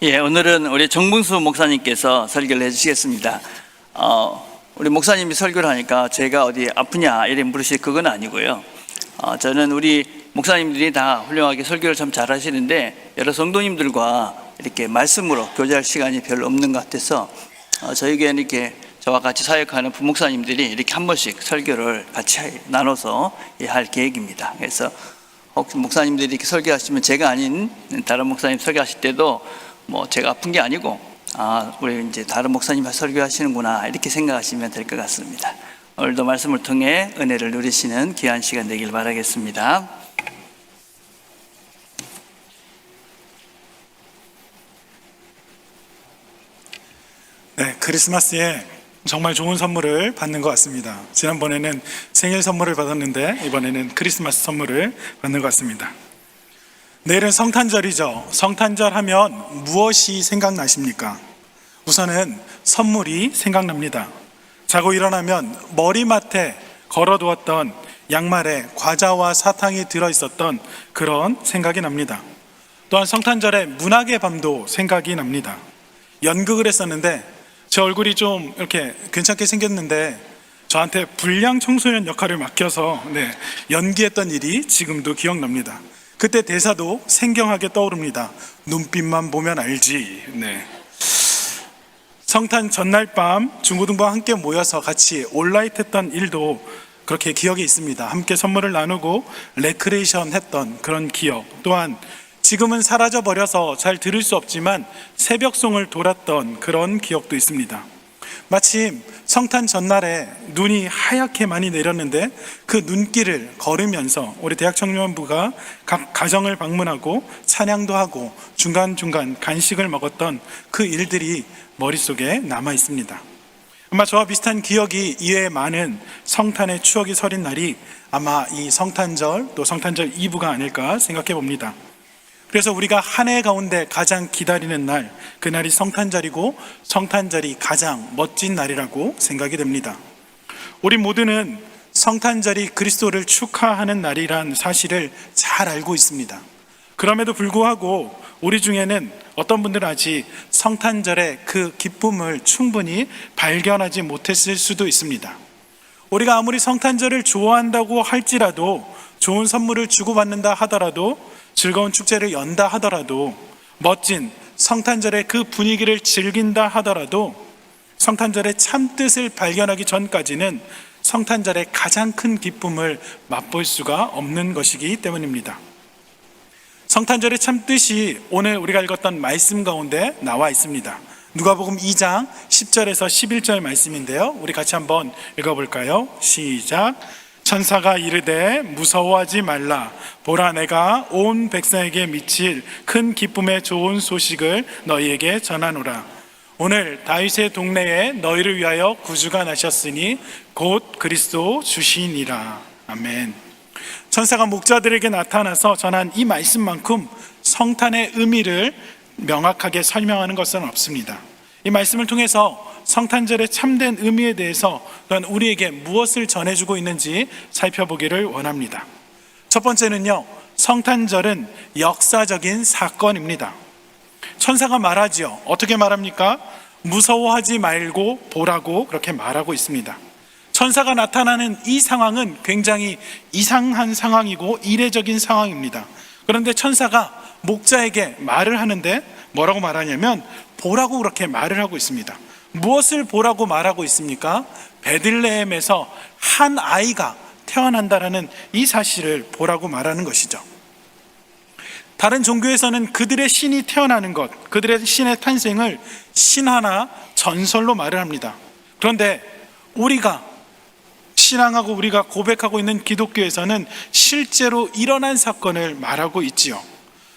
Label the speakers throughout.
Speaker 1: 오늘은 우리 정문수 목사님께서 설교를 해주시겠습니다. 우리 목사님이 설교를 하니까 제가 어디 아프냐 이렇게 물으실 그건 아니고요. 저는 우리 목사님들이 다 훌륭하게 설교를 참 잘하시는데 여러 성도님들과 이렇게 말씀으로 교제할 시간이 별로 없는 것 같아서 저희 교회는 이렇게 저와 같이 사역하는 부목사님들이 이렇게 한 번씩 설교를 같이 나눠서 할 계획입니다. 그래서 혹시 목사님들이 이렇게 설교하시면 제가 아닌 다른 목사님 설교하실 때도 제가 아픈 게 아니고 우리 이제 다른 목사님 설교하시는구나 이렇게 생각하시면 될 것 같습니다. 오늘도 말씀을 통해 은혜를 누리시는 귀한 시간 되길 바라겠습니다.
Speaker 2: 네, 크리스마스에 정말 좋은 선물을 받는 것 같습니다. 지난번에는 생일 선물을 받았는데 이번에는 크리스마스 선물을 받는 것 같습니다. 내일은 성탄절이죠. 성탄절 하면 무엇이 생각나십니까? 우선은 선물이 생각납니다. 자고 일어나면 머리맡에 걸어두었던 양말에 과자와 사탕이 들어있었던 그런 생각이 납니다. 또한 성탄절에 문학의 밤도 생각이 납니다. 연극을 했었는데 제 얼굴이 좀 이렇게 괜찮게 생겼는데 저한테 불량 청소년 역할을 맡겨서 연기했던 일이 지금도 기억납니다. 그때 대사도 생경하게 떠오릅니다. 눈빛만 보면 알지. 성탄 전날 밤 중고등부와 함께 모여서 같이 올라이트 했던 일도 그렇게 기억에 있습니다. 함께 선물을 나누고 레크레이션 했던 그런 기억, 또한 지금은 사라져버려서 잘 들을 수 없지만 새벽송을 돌았던 그런 기억도 있습니다. 마침 성탄 전날에 눈이 하얗게 많이 내렸는데 그 눈길을 걸으면서 우리 대학청년부가 각 가정을 방문하고 찬양도 하고 중간중간 간식을 먹었던 그 일들이 머릿속에 남아 있습니다. 아마 저와 비슷한 기억이 이외에 많은 성탄의 추억이 서린 날이 아마 이 성탄절 또 성탄절 이브가 아닐까 생각해 봅니다. 그래서 우리가 한 해 가운데 가장 기다리는 날, 그날이 성탄절이고 성탄절이 가장 멋진 날이라고 생각이 됩니다. 우리 모두는 성탄절이 그리스도를 축하하는 날이란 사실을 잘 알고 있습니다. 그럼에도 불구하고 우리 중에는 어떤 분들은 아직 성탄절의 그 기쁨을 충분히 발견하지 못했을 수도 있습니다. 우리가 아무리 성탄절을 좋아한다고 할지라도, 좋은 선물을 주고받는다 하더라도, 즐거운 축제를 연다 하더라도, 멋진 성탄절의 그 분위기를 즐긴다 하더라도 성탄절의 참뜻을 발견하기 전까지는 성탄절의 가장 큰 기쁨을 맛볼 수가 없는 것이기 때문입니다. 성탄절의 참뜻이 오늘 우리가 읽었던 말씀 가운데 나와 있습니다. 누가복음 2장 10절에서 11절 말씀인데요, 우리 같이 한번 읽어볼까요? 시작. 천사가 이르되 무서워하지 말라. 보라, 내가 온 백성에게 미칠 큰 기쁨의 좋은 소식을 너희에게 전하노라. 오늘 다윗의 동네에 너희를 위하여 구주가 나셨으니 곧 그리스도 주시니라. 아멘. 천사가 목자들에게 나타나서 전한 이 말씀만큼 성탄의 의미를 명확하게 설명하는 것은 없습니다. 이 말씀을 통해서 성탄절의 참된 의미에 대해서 또한 우리에게 무엇을 전해주고 있는지 살펴보기를 원합니다. 첫 번째는요, 성탄절은 역사적인 사건입니다. 천사가 말하지요. 어떻게 말합니까? 무서워하지 말고 보라고 그렇게 말하고 있습니다. 천사가 나타나는 이 상황은 굉장히 이상한 상황이고 이례적인 상황입니다. 그런데 천사가 목자에게 말을 하는데 뭐라고 말하냐면 보라고 그렇게 말을 하고 있습니다. 무엇을 보라고 말하고 있습니까? 베들레헴에서 한 아이가 태어난다라는 이 사실을 보라고 말하는 것이죠. 다른 종교에서는 그들의 신이 태어나는 것, 그들의 신의 탄생을 신화나 전설로 말을 합니다. 그런데 우리가 신앙하고 우리가 고백하고 있는 기독교에서는 실제로 일어난 사건을 말하고 있지요.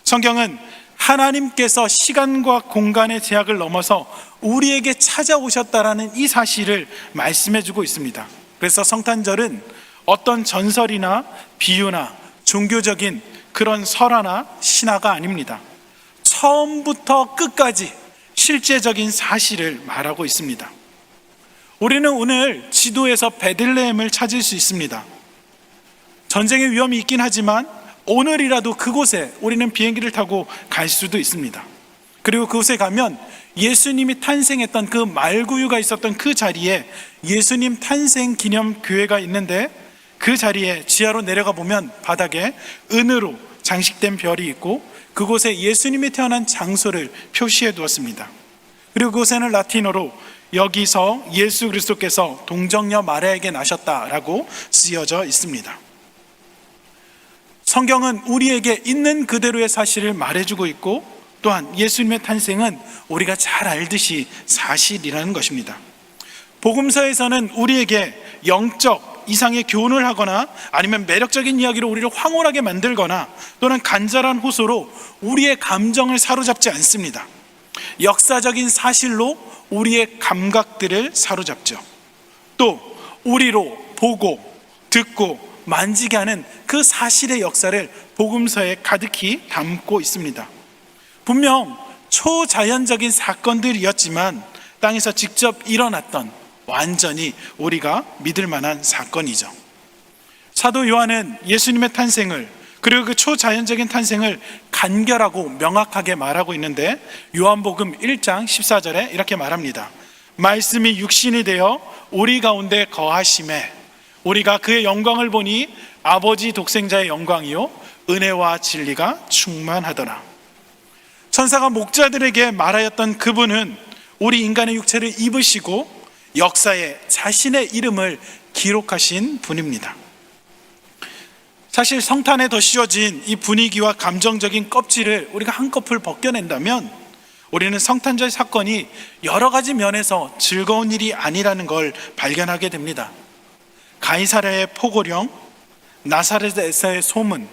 Speaker 2: 성경은 하나님께서 시간과 공간의 제약을 넘어서 우리에게 찾아오셨다라는 이 사실을 말씀해주고 있습니다. 그래서 성탄절은 어떤 전설이나 비유나 종교적인 그런 설화나 신화가 아닙니다. 처음부터 끝까지 실제적인 사실을 말하고 있습니다. 우리는 오늘 지도에서 베들레헴을 찾을 수 있습니다. 전쟁의 위험이 있긴 하지만 오늘이라도 그곳에 우리는 비행기를 타고 갈 수도 있습니다. 그리고 그곳에 가면 예수님이 탄생했던 그 말구유가 있었던 그 자리에 예수님 탄생 기념 교회가 있는데, 그 자리에 지하로 내려가 보면 바닥에 은으로 장식된 별이 있고 그곳에 예수님이 태어난 장소를 표시해 두었습니다. 그리고 그곳에는 라틴어로 여기서 예수 그리스도께서 동정녀 마리아에게 나셨다라고 쓰여져 있습니다. 성경은 우리에게 있는 그대로의 사실을 말해주고 있고, 또한 예수님의 탄생은 우리가 잘 알듯이 사실이라는 것입니다. 복음서에서는 우리에게 영적 이상의 교훈을 하거나 아니면 매력적인 이야기로 우리를 황홀하게 만들거나 또는 간절한 호소로 우리의 감정을 사로잡지 않습니다. 역사적인 사실로 우리의 감각들을 사로잡죠. 또 우리로 보고 듣고 만지게 하는 그 사실의 역사를 복음서에 가득히 담고 있습니다. 분명 초자연적인 사건들이었지만 땅에서 직접 일어났던 완전히 우리가 믿을 만한 사건이죠. 사도 요한은 예수님의 탄생을, 그리고 그 초자연적인 탄생을 간결하고 명확하게 말하고 있는데, 요한복음 1장 14절에 이렇게 말합니다. 말씀이 육신이 되어 우리 가운데 거하심에 우리가 그의 영광을 보니 아버지 독생자의 영광이요 은혜와 진리가 충만하더라. 천사가 목자들에게 말하였던 그분은 우리 인간의 육체를 입으시고 역사에 자신의 이름을 기록하신 분입니다. 사실 성탄에 더 씌워진 이 분위기와 감정적인 껍질을 우리가 한꺼풀 벗겨낸다면 우리는 성탄절 사건이 여러 가지 면에서 즐거운 일이 아니라는 걸 발견하게 됩니다. 가이사랴의 포고령, 나사렛에서의 소문,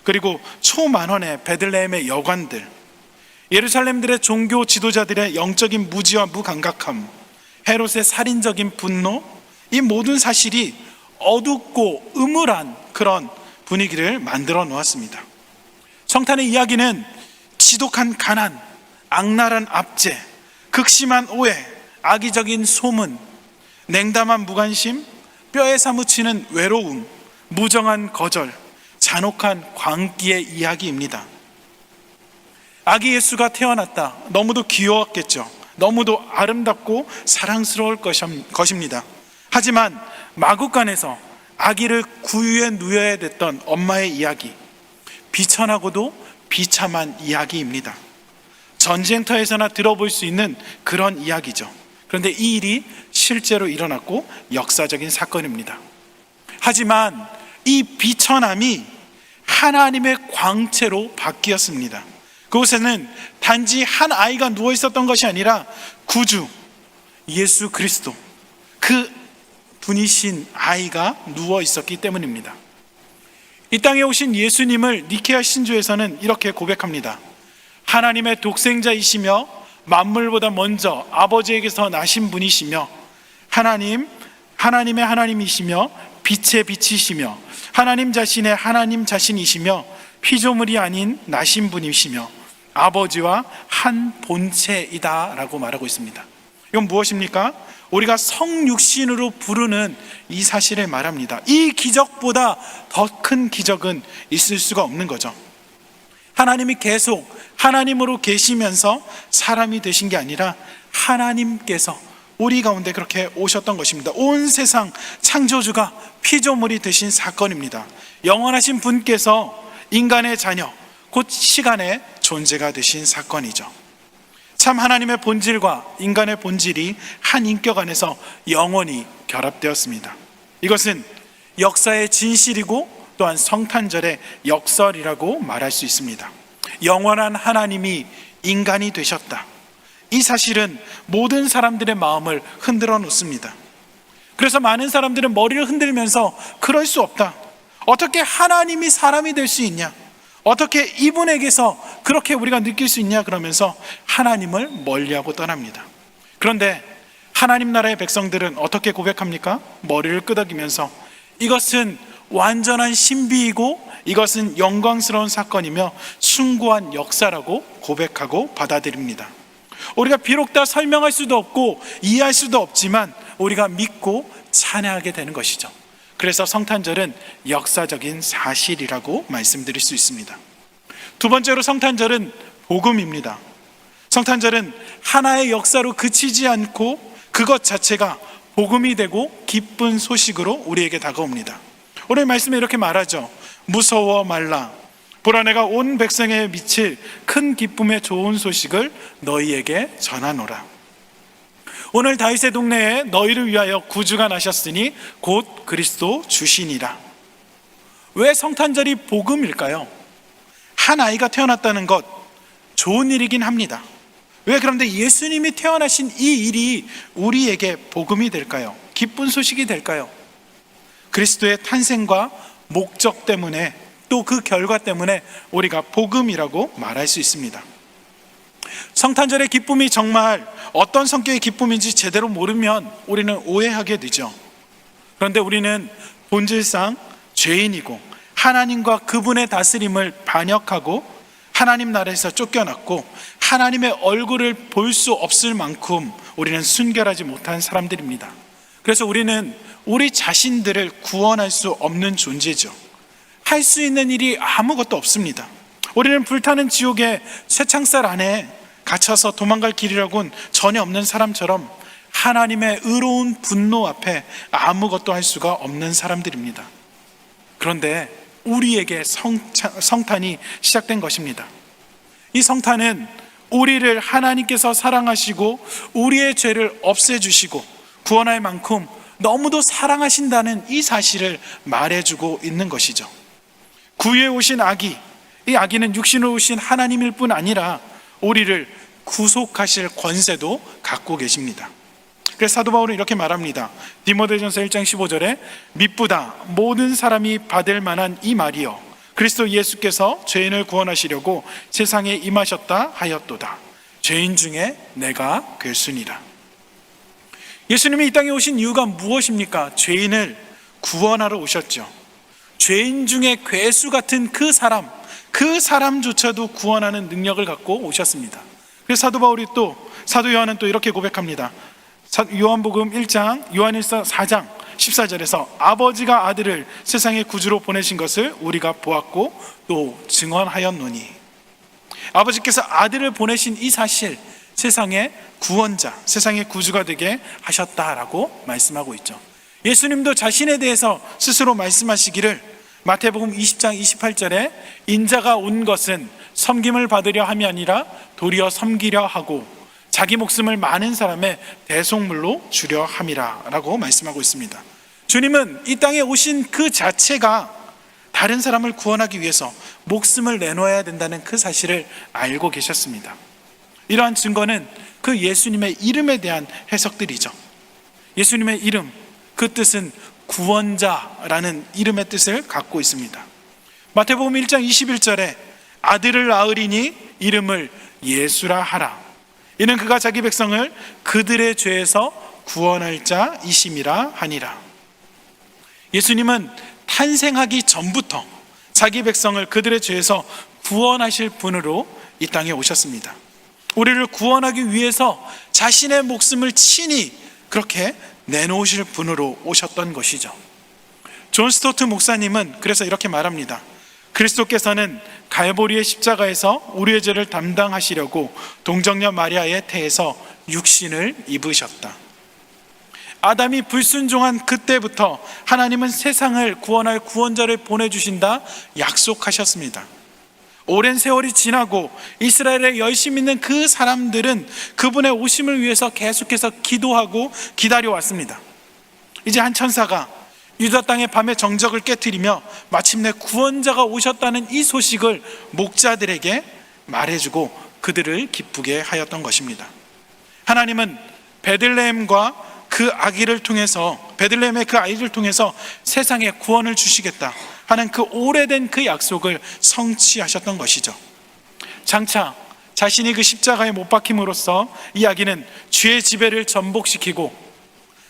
Speaker 2: 그리고 초만원의 베들레헴의 여관들, 예루살렘들의 종교 지도자들의 영적인 무지와 무감각함, 헤롯의 살인적인 분노, 이 모든 사실이 어둡고 음울한 그런 분위기를 만들어 놓았습니다. 성탄의 이야기는 지독한 가난, 악랄한 압제, 극심한 오해, 악의적인 소문, 냉담한 무관심, 뼈에 사무치는 외로움, 무정한 거절, 잔혹한 광기의 이야기입니다. 아기 예수가 태어났다. 너무도 귀여웠겠죠. 너무도 아름답고 사랑스러울 것입니다. 하지만 마구간에서 아기를 구유에 누여야 됐던 엄마의 이야기, 비천하고도 비참한 이야기입니다. 전쟁터에서나 들어볼 수 있는 그런 이야기죠. 그런데 이 일이 실제로 일어났고 역사적인 사건입니다. 하지만 이 비천함이 하나님의 광채로 바뀌었습니다. 그곳에는 단지 한 아이가 누워 있었던 것이 아니라 구주 예수 그리스도, 그 분이신 아이가 누워 있었기 때문입니다. 이 땅에 오신 예수님을 니케아 신조에서는 이렇게 고백합니다. 하나님의 독생자이시며 만물보다 먼저 아버지에게서 나신 분이시며 하나님의 하나님이시며 빛의 빛이시며 하나님 자신의 하나님 자신이시며 피조물이 아닌 나신 분이시며 아버지와 한 본체이다 라고 말하고 있습니다. 이건 무엇입니까? 우리가 성육신으로 부르는 이 사실을 말합니다. 이 기적보다 더 큰 기적은 있을 수가 없는 거죠. 하나님이 계속 하나님으로 계시면서 사람이 되신 게 아니라 하나님께서 우리 가운데 그렇게 오셨던 것입니다. 온 세상 창조주가 피조물이 되신 사건입니다. 영원하신 분께서 인간의 자녀, 곧 시간의 존재가 되신 사건이죠. 참 하나님의 본질과 인간의 본질이 한 인격 안에서 영원히 결합되었습니다. 이것은 역사의 진실이고 또한 성탄절의 역설이라고 말할 수 있습니다. 영원한 하나님이 인간이 되셨다. 이 사실은 모든 사람들의 마음을 흔들어 놓습니다. 그래서 많은 사람들은 머리를 흔들면서 그럴 수 없다. 어떻게 하나님이 사람이 될 수 있냐? 어떻게 이분에게서 그렇게 우리가 느낄 수 있냐? 그러면서 하나님을 멀리하고 떠납니다. 그런데 하나님 나라의 백성들은 어떻게 고백합니까? 머리를 끄덕이면서 이것은 완전한 신비이고 이것은 영광스러운 사건이며 숭고한 역사라고 고백하고 받아들입니다. 우리가 비록 다 설명할 수도 없고 이해할 수도 없지만 우리가 믿고 찬양하게 되는 것이죠. 그래서 성탄절은 역사적인 사실이라고 말씀드릴 수 있습니다. 두 번째로 성탄절은 복음입니다. 성탄절은 하나의 역사로 그치지 않고 그것 자체가 복음이 되고 기쁜 소식으로 우리에게 다가옵니다. 오늘 말씀에 이렇게 말하죠. 무서워 말라. 보라, 내가 온 백성에 미칠 큰 기쁨의 좋은 소식을 너희에게 전하노라. 오늘 다윗의 동네에 너희를 위하여 구주가 나셨으니 곧 그리스도 주시니라. 왜 성탄절이 복음일까요? 한 아이가 태어났다는 것 좋은 일이긴 합니다. 왜 그런데 예수님이 태어나신 이 일이 우리에게 복음이 될까요? 기쁜 소식이 될까요? 그리스도의 탄생과 목적 때문에, 또 그 결과 때문에 우리가 복음이라고 말할 수 있습니다. 성탄절의 기쁨이 정말 어떤 성격의 기쁨인지 제대로 모르면 우리는 오해하게 되죠. 그런데 우리는 본질상 죄인이고 하나님과 그분의 다스림을 반역하고 하나님 나라에서 쫓겨났고 하나님의 얼굴을 볼 수 없을 만큼 우리는 순결하지 못한 사람들입니다. 그래서 우리는 우리 자신들을 구원할 수 없는 존재죠. 할 수 있는 일이 아무것도 없습니다. 우리는 불타는 지옥의 쇠창살 안에 갇혀서 도망갈 길이라고는 전혀 없는 사람처럼 하나님의 의로운 분노 앞에 아무것도 할 수가 없는 사람들입니다. 그런데 우리에게 성탄이 시작된 것입니다. 이 성탄은 우리를 하나님께서 사랑하시고 우리의 죄를 없애주시고 구원할 만큼 너무도 사랑하신다는 이 사실을 말해주고 있는 것이죠. 구유에 오신 아기, 이 아기는 육신으로 오신 하나님일 뿐 아니라 우리를 구속하실 권세도 갖고 계십니다. 그래서 사도 바울은 이렇게 말합니다. 디모데전서 1장 15절에 미쁘다 모든 사람이 받을 만한 이 말이여 그리스도 예수께서 죄인을 구원하시려고 세상에 임하셨다 하였도다. 죄인 중에 내가 괴순이라. 예수님이 이 땅에 오신 이유가 무엇입니까? 죄인을 구원하러 오셨죠. 죄인 중에 괴수 같은 그 사람조차도 구원하는 능력을 갖고 오셨습니다. 그래서 사도 요한은 또 이렇게 고백합니다. 요한복음 1장, 요한일서 4장 14절에서 아버지가 아들을 세상의 구주로 보내신 것을 우리가 보았고 또 증언하였노니. 아버지께서 아들을 보내신 이 사실, 세상의 구원자, 세상의 구주가 되게 하셨다라고 말씀하고 있죠. 예수님도 자신에 대해서 스스로 말씀하시기를 마태복음 20장 28절에 인자가 온 것은 섬김을 받으려 함이 아니라 도리어 섬기려 하고 자기 목숨을 많은 사람의 대속물로 주려 함이라 라고 말씀하고 있습니다. 주님은 이 땅에 오신 그 자체가 다른 사람을 구원하기 위해서 목숨을 내놓아야 된다는 그 사실을 알고 계셨습니다. 이러한 증거는 그 예수님의 이름에 대한 해석들이죠. 예수님의 이름, 그 뜻은 구원자라는 이름의 뜻을 갖고 있습니다. 마태복음 1장 21절에 아들을 낳으리니 이름을 예수라 하라. 이는 그가 자기 백성을 그들의 죄에서 구원할 자이심이라 하니라. 예수님은 탄생하기 전부터 자기 백성을 그들의 죄에서 구원하실 분으로 이 땅에 오셨습니다. 우리를 구원하기 위해서 자신의 목숨을 친히 그렇게 내놓으실 분으로 오셨던 것이죠. 존 스토트 목사님은 그래서 이렇게 말합니다. 그리스도께서는 갈보리의 십자가에서 우리의 죄를 담당하시려고 동정녀 마리아의 태에서 육신을 입으셨다. 아담이 불순종한 그때부터 하나님은 세상을 구원할 구원자를 보내주신다 약속하셨습니다. 오랜 세월이 지나고 이스라엘에 열심히 있는 그 사람들은 그분의 오심을 위해서 계속해서 기도하고 기다려왔습니다. 이제 한 천사가 유다 땅의 밤의 정적을 깨트리며 마침내 구원자가 오셨다는 이 소식을 목자들에게 말해주고 그들을 기쁘게 하였던 것입니다. 하나님은 베들레헴과 그 아기를 통해서, 베들레헴의 그 아이를 통해서 세상에 구원을 주시겠다 하는 그 오래된 그 약속을 성취하셨던 것이죠. 장차 자신이 그 십자가에 못 박힘으로써 이 아기는 죄의 지배를 전복시키고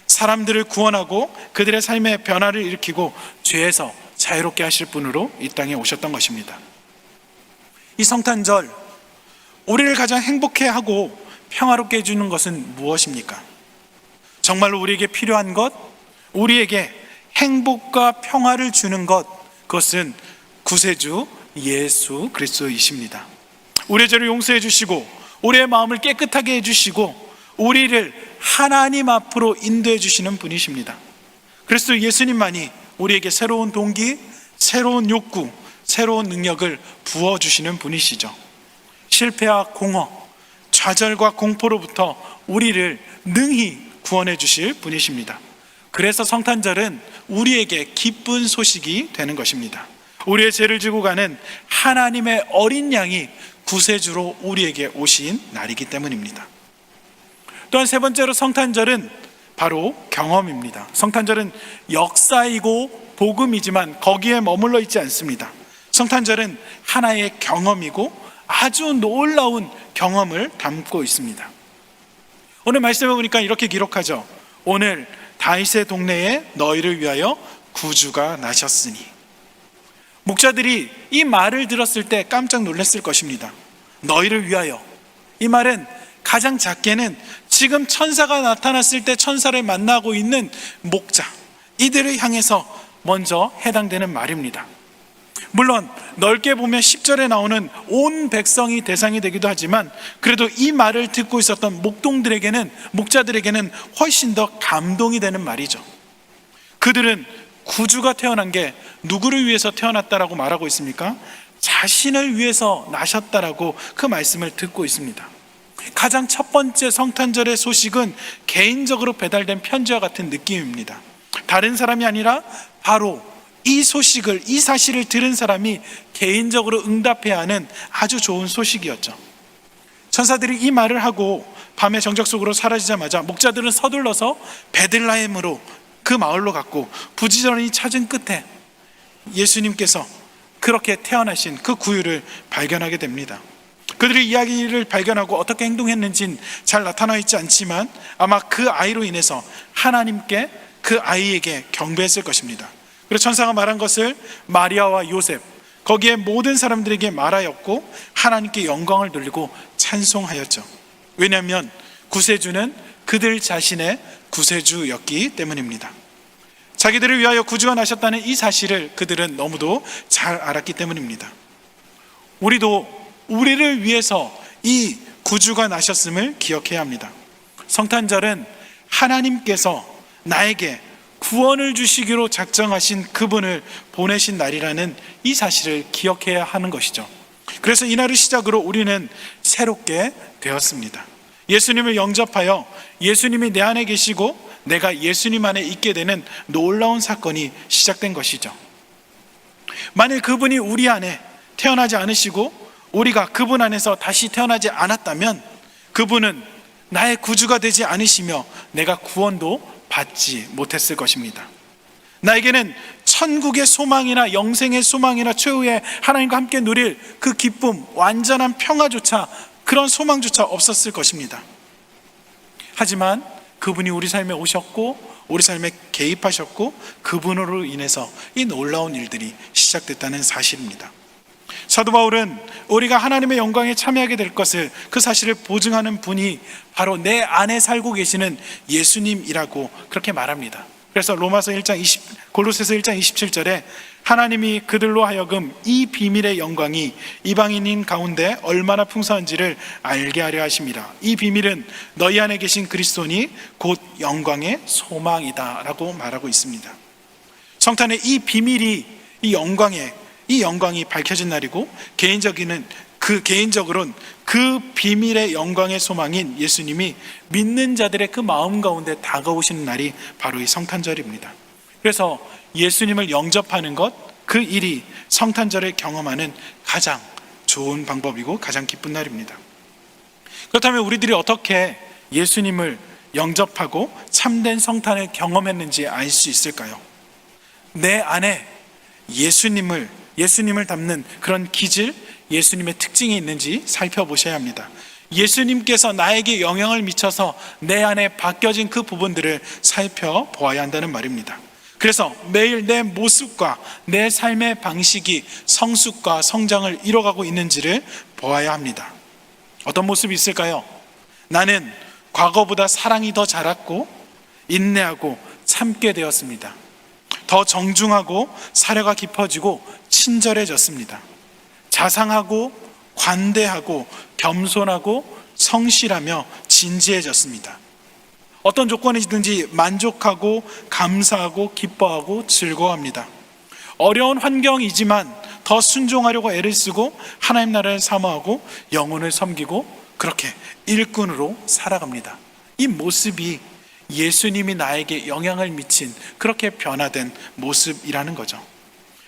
Speaker 2: 사람들을 구원하고 그들의 삶의 변화를 일으키고 죄에서 자유롭게 하실 분으로 이 땅에 오셨던 것입니다. 이 성탄절, 우리를 가장 행복해하고 평화롭게 해주는 것은 무엇입니까? 정말로 우리에게 필요한 것, 우리에게 행복과 평화를 주는 것, 그것은 구세주 예수 그리스도이십니다. 우리의 죄를 용서해 주시고 우리의 마음을 깨끗하게 해주시고 우리를 하나님 앞으로 인도해 주시는 분이십니다. 그래서 예수님만이 우리에게 새로운 동기, 새로운 욕구, 새로운 능력을 부어주시는 분이시죠. 실패와 공허, 좌절과 공포로부터 우리를 능히 구원해 주실 분이십니다. 그래서 성탄절은 우리에게 기쁜 소식이 되는 것입니다. 우리의 죄를 지고 가는 하나님의 어린 양이 구세주로 우리에게 오신 날이기 때문입니다. 또한 세 번째로 성탄절은 바로 경험입니다. 성탄절은 역사이고 복음이지만 거기에 머물러 있지 않습니다. 성탄절은 하나의 경험이고 아주 놀라운 경험을 담고 있습니다. 오늘 말씀을 보니까 이렇게 기록하죠. 오늘 다윗의 동네에 너희를 위하여 구주가 나셨으니. 목자들이 이 말을 들었을 때 깜짝 놀랐을 것입니다. 너희를 위하여. 이 말은 가장 작게는 지금 천사가 나타났을 때 천사를 만나고 있는 목자, 이들을 향해서 먼저 해당되는 말입니다. 물론 넓게 보면 10절에 나오는 온 백성이 대상이 되기도 하지만 그래도 이 말을 듣고 있었던 목자들에게는 훨씬 더 감동이 되는 말이죠. 그들은 구주가 태어난 게 누구를 위해서 태어났다라고 말하고 있습니까? 자신을 위해서 나셨다라고 그 말씀을 듣고 있습니다. 가장 첫 번째 성탄절의 소식은 개인적으로 배달된 편지와 같은 느낌입니다. 다른 사람이 아니라 바로 이 소식을, 이 사실을 들은 사람이 개인적으로 응답해야 하는 아주 좋은 소식이었죠. 천사들이 이 말을 하고 밤의 정적 속으로 사라지자마자 목자들은 서둘러서 베들레헴으로 그 마을로 갔고 부지런히 찾은 끝에 예수님께서 그렇게 태어나신 그 구유를 발견하게 됩니다. 그들의 이야기를 발견하고 어떻게 행동했는지는 잘 나타나 있지 않지만 아마 그 아이로 인해서 하나님께 그 아이에게 경배했을 것입니다. 그래서 천사가 말한 것을 마리아와 요셉, 거기에 모든 사람들에게 말하였고 하나님께 영광을 돌리고 찬송하였죠. 왜냐하면 구세주는 그들 자신의 구세주였기 때문입니다. 자기들을 위하여 구주가 나셨다는 이 사실을 그들은 너무도 잘 알았기 때문입니다. 우리도 우리를 위해서 이 구주가 나셨음을 기억해야 합니다. 성탄절은 하나님께서 나에게 구원을 주시기로 작정하신 그분을 보내신 날이라는 이 사실을 기억해야 하는 것이죠. 그래서 이날을 시작으로 우리는 새롭게 되었습니다. 예수님을 영접하여 예수님이 내 안에 계시고 내가 예수님 안에 있게 되는 놀라운 사건이 시작된 것이죠. 만일 그분이 우리 안에 태어나지 않으시고 우리가 그분 안에서 다시 태어나지 않았다면 그분은 나의 구주가 되지 않으시며 내가 구원도 받지 못했을 것입니다. 나에게는 천국의 소망이나 영생의 소망이나 최후의 하나님과 함께 누릴 그 기쁨, 완전한 평화조차, 그런 소망조차 없었을 것입니다. 하지만 그분이 우리 삶에 오셨고 우리 삶에 개입하셨고 그분으로 인해서 이 놀라운 일들이 시작됐다는 사실입니다. 사도 바울은 우리가 하나님의 영광에 참여하게 될 것을, 그 사실을 보증하는 분이 바로 내 안에 살고 계시는 예수님이라고 그렇게 말합니다. 그래서 골로새서 1장 27절에 하나님이 그들로 하여금 이 비밀의 영광이 이방인인 가운데 얼마나 풍성한지를 알게 하려 하심이라. 이 비밀은 너희 안에 계신 그리스도니 곧 영광의 소망이다 라고 말하고 있습니다. 성탄의 이 비밀이, 이 영광이 밝혀진 날이고 개인적으로는 그 비밀의 영광의 소망인 예수님이 믿는 자들의 그 마음 가운데 다가오시는 날이 바로 이 성탄절입니다. 그래서 예수님을 영접하는 것, 그 일이 성탄절을 경험하는 가장 좋은 방법이고 가장 기쁜 날입니다. 그렇다면 우리들이 어떻게 예수님을 영접하고 참된 성탄을 경험했는지 알 수 있을까요? 내 안에 예수님을 담는 그런 기질, 예수님의 특징이 있는지 살펴보셔야 합니다. 예수님께서 나에게 영향을 미쳐서 내 안에 바뀌어진 그 부분들을 살펴보아야 한다는 말입니다. 그래서 매일 내 모습과 내 삶의 방식이 성숙과 성장을 이뤄가고 있는지를 보아야 합니다. 어떤 모습이 있을까요? 나는 과거보다 사랑이 더 자랐고 인내하고 참게 되었습니다. 더 정중하고 사려가 깊어지고 친절해졌습니다. 자상하고 관대하고 겸손하고 성실하며 진지해졌습니다. 어떤 조건이든지 만족하고 감사하고 기뻐하고 즐거워합니다. 어려운 환경이지만 더 순종하려고 애를 쓰고 하나님 나라를 사모하고 영혼을 섬기고 그렇게 일꾼으로 살아갑니다. 이 모습이 예수님이 나에게 영향을 미친 그렇게 변화된 모습이라는 거죠.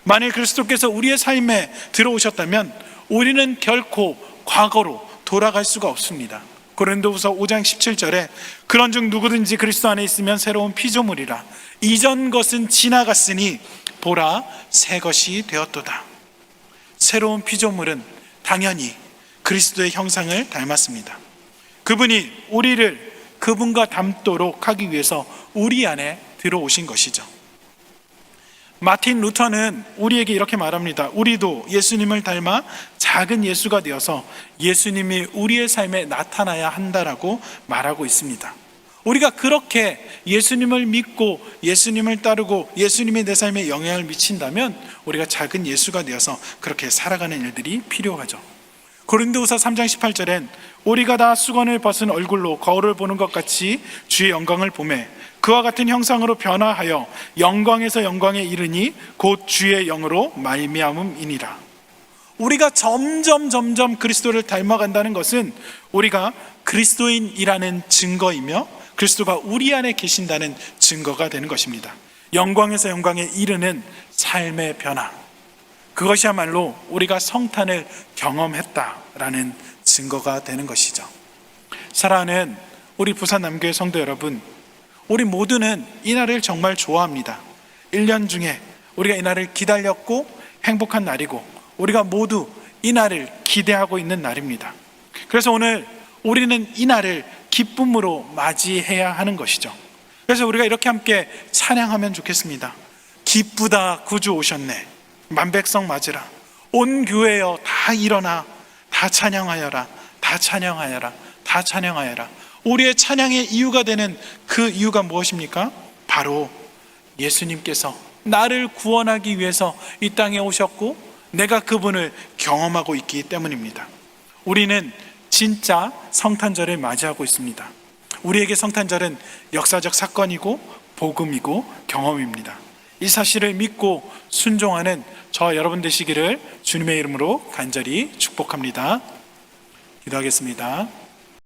Speaker 2: 만일 그리스도께서 우리의 삶에 들어오셨다면 우리는 결코 과거로 돌아갈 수가 없습니다. 고린도후서 5장 17절에 그런즉 누구든지 그리스도 안에 있으면 새로운 피조물이라 이전 것은 지나갔으니 보라 새 것이 되었도다. 새로운 피조물은 당연히 그리스도의 형상을 닮았습니다. 그분이 우리를 그분과 닮도록 하기 위해서 우리 안에 들어오신 것이죠. 마틴 루터는 우리에게 이렇게 말합니다. 우리도 예수님을 닮아 작은 예수가 되어서 예수님이 우리의 삶에 나타나야 한다라고 말하고 있습니다. 우리가 그렇게 예수님을 믿고 예수님을 따르고 예수님이 내 삶에 영향을 미친다면 우리가 작은 예수가 되어서 그렇게 살아가는 일들이 필요하죠. 고린도후서 3장 18절엔 우리가 다 수건을 벗은 얼굴로 거울을 보는 것 같이 주의 영광을 보매 그와 같은 형상으로 변화하여 영광에서 영광에 이르니 곧 주의 영으로 말미암음이니라. 우리가 점점 그리스도를 닮아간다는 것은 우리가 그리스도인이라는 증거이며 그리스도가 우리 안에 계신다는 증거가 되는 것입니다. 영광에서 영광에 이르는 삶의 변화, 그것이야말로 우리가 성탄을 경험했다라는 증거가 되는 것이죠. 사랑하는 우리 부산 남교회 성도 여러분, 우리 모두는 이 날을 정말 좋아합니다. 1년 중에 우리가 이 날을 기다렸고 행복한 날이고 우리가 모두 이 날을 기대하고 있는 날입니다. 그래서 오늘 우리는 이 날을 기쁨으로 맞이해야 하는 것이죠. 그래서 우리가 이렇게 함께 찬양하면 좋겠습니다. 기쁘다 구주 오셨네, 만백성 맞으라, 온 교회여 다 일어나, 다 찬양하여라, 다 찬양하여라, 다 찬양하여라. 우리의 찬양의 이유가 되는 그 이유가 무엇입니까? 바로 예수님께서 나를 구원하기 위해서 이 땅에 오셨고 내가 그분을 경험하고 있기 때문입니다. 우리는 진짜 성탄절을 맞이하고 있습니다. 우리에게 성탄절은 역사적 사건이고 복음이고 경험입니다. 이 사실을 믿고 순종하는 저 여러분 되시기를 주님의 이름으로 간절히 축복합니다. 기도하겠습니다.